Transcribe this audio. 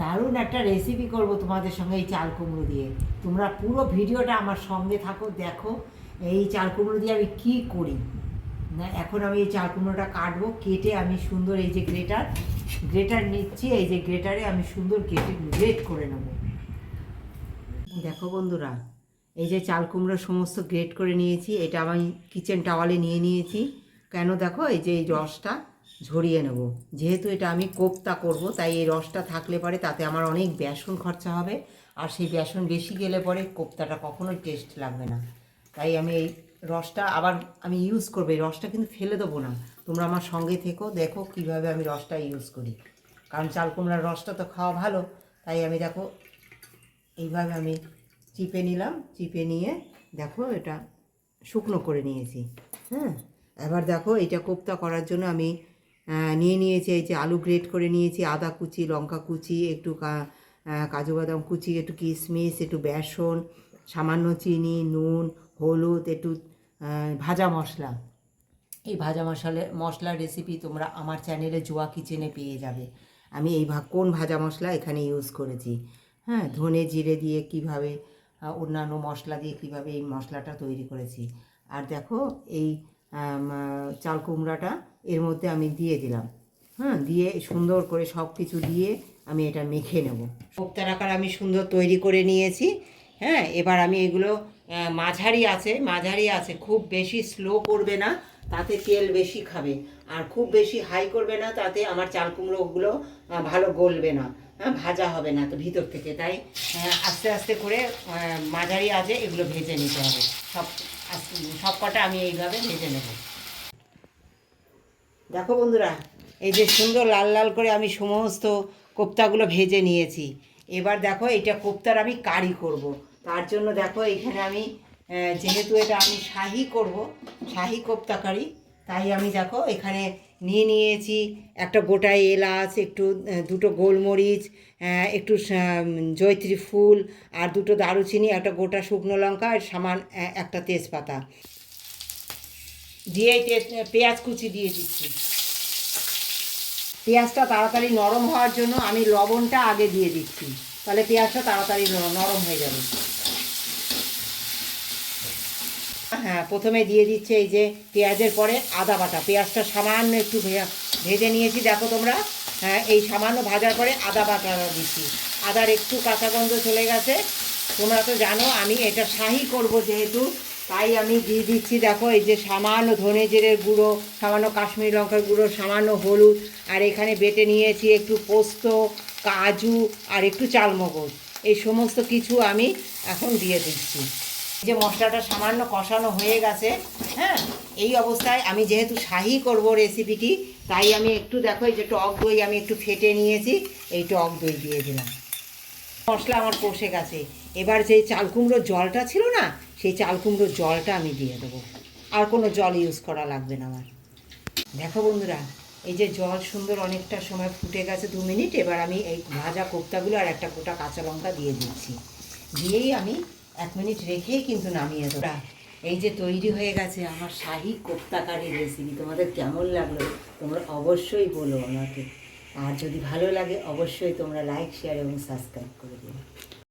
দারুণ একটা রেসিপি করব তোমাদের সঙ্গে এই চাল কুমড়ো দিয়ে। তোমরা পুরো ভিডিওটা আমার সঙ্গে থাকো, দেখো এই চাল কুমড়ো দিয়ে আমি কী করি। না, এখন আমি এই চাল কুমড়োটা কাটবো, কেটে আমি সুন্দর এই যে গ্রেটার নিচ্ছি, এই যে গ্রেটারে আমি সুন্দর কেটে গ্রেট করে নেব। দেখো বন্ধুরা, এই যে চাল কুমড়ো সমস্ত গ্রেট করে নিয়েছি, এটা আমি কিচেন টাওয়ালে নিয়ে নিয়েছি। কেন দেখো, এই যে এই রসটা ঝরিয়ে নেব। যেহেতু এটা আমি কোপ্তা করব, তাই এই রসটা থাকলে পরে তাতে আমার অনেক বেসন খরচা হবে, আর সেই বেসন বেশি গেলে পরে কোপ্তাটা কখনোই টেস্ট লাগবে না। তাই আমি এই রসটা আবার আমি ইউজ করবো। এই রসটা কিন্তু ফেলে দেবো না। তোমরা আমার সঙ্গে থেকো, দেখো কীভাবে আমি রসটা ইউজ করি, কারণ চাল কুমড়ার রসটা তো খাওয়া ভালো। তাই আমি দেখো এইভাবে আমি চিপে নিলাম, চিপে নিয়ে দেখো এটা শুকনো করে নিয়েছি। হ্যাঁ, এবার দেখো এটা কোপ্তা করার জন্য আমি নিয়ে নিয়েছি এই যে আলু গ্রেট করে নিয়েছি, আদা কুচি, লঙ্কা কুচি, একটু কাজু বাদাম কুচি, একটু কিশমিশ, একটু বেসন, সামান্য চিনি, নুন, হলুদ, একটু ভাজা মশলা। এই ভাজা মশলার রেসিপি তোমরা আমার চ্যানেলে জোয়া কিচেনে পেয়ে যাবে। আমি এই কোন ভাজা মশলা এখানে ইউজ করেছি। হ্যাঁ, ধনে জিরে দিয়ে কিভাবে, অন্যান্য মশলা দিয়ে কিভাবে এই মশলাটা তৈরি করেছি। আর দেখো এই চাল কুমড়াটা এর মধ্যে আমি দিয়ে দিলাম। হ্যাঁ, দিয়ে সুন্দর করে সব কিছু দিয়ে আমি এটা মেখে নেব। কোপ্তার আকার আমি সুন্দর তৈরি করে নিয়েছি। হ্যাঁ, এবার আমি এগুলো মাঝারি আছে, খুব বেশি স্লো করবে না, তাতে তেল বেশি খাবে। আর খুব বেশি হাই করবে না, তাতে আমার চাল কুমড়োগুলো ভালো গলবে না, হ্যাঁ, ভাজা হবে না তো ভিতর থেকে। তাই আস্তে আস্তে করে মাঝারি আঁচে এগুলো ভেজে নিতে হবে। সব কটা আমি এইভাবে ভেজে নেব। দেখো বন্ধুরা, এই যে সুন্দর লাল লাল করে আমি সমস্ত কোপ্তাগুলো ভেজে নিয়েছি। এবার দেখো এটা কোপ্তার আমি কারি করব। তার জন্য দেখো এখানে আমি যেহেতু এটা আমি শাহি কোপ্তা কারি, তাই আমি দেখো এখানে নিয়ে নিয়েছি একটা গোটা এলাচ, একটু দুটো গোলমরিচ, একটু জয়িত্রী ফুল, আর দুটো দারুচিনি, একটা গোটা শুকনো লঙ্কা, আর একটা তেজপাতা দিয়ে পেঁয়াজ কুচি দিয়ে দিচ্ছি। পেঁয়াজটা তাড়াতাড়ি নরম হওয়ার জন্য আমি লবণটা আগে দিয়ে দিচ্ছি, তাহলে পেঁয়াজটা তাড়াতাড়ি নরম হয়ে যাবে। হ্যাঁ, প্রথমে দিয়ে দিচ্ছে এই যে পেঁয়াজের পরে আদা বাটা। পেঁয়াজটা সামান্য একটু ভেজে নিয়েছি, দেখো তোমরা। হ্যাঁ, এই সামান্য ভাজার পরে আদা বাটা দিচ্ছি। আদার একটু কাঁচা গন্ধ চলে গেছে। তোমরা তো জানো আমি এটা শাহি করব যেহেতু, তাই আমি দিয়ে দিচ্ছি দেখো এই যে সামান্য ধনে জিরের গুঁড়ো, সামান্য কাশ্মীরি লঙ্কার গুঁড়ো, সামান্য হলুদ, আর এখানে বেটে নিয়েছি একটু পোস্ত, কাজু, আর একটু চালমগজ। এই সমস্ত কিছু আমি এখন দিয়ে দিচ্ছি। যে মশলাটা সামান্য কষানো হয়ে গেছে। হ্যাঁ, এই অবস্থায় আমি যেহেতু শাহি করব রেসিপিটি, তাই আমি একটু দেখো এই যে টক দই আমি একটু ফেটে নিয়েছি, এই টক দই দিয়ে দিলাম। মশলা আমার কষে গেছে। এবার যে চাল কুমড়োর জলটা ছিল না, সেই চাল কুমড়োর জলটা আমি দিয়ে দেবো। আর কোনো জল ইউজ করা লাগবে না আমার। দেখো বন্ধুরা, এই যে জল সুন্দর অনেকটা সময় ফুটে গেছে, 2 মিনিট। এবার আমি এই ভাজা কোপ্তাগুলো আর একটা গোটা কাঁচা লঙ্কা দিয়ে দিচ্ছি। দিয়েই আমি 1 মিনিট রেখেই কিন্তু নামিয়ে দেবো। এই যে তৈরি হয়ে গেছে আমার শাহি কোপ্তা কারি রেসিপি। তোমাদের কেমন লাগলো তোমরা অবশ্যই বলো আমাকে। আর যদি ভালো লাগে অবশ্যই তোমরা লাইক, শেয়ার এবং সাবস্ক্রাইব করে দিও।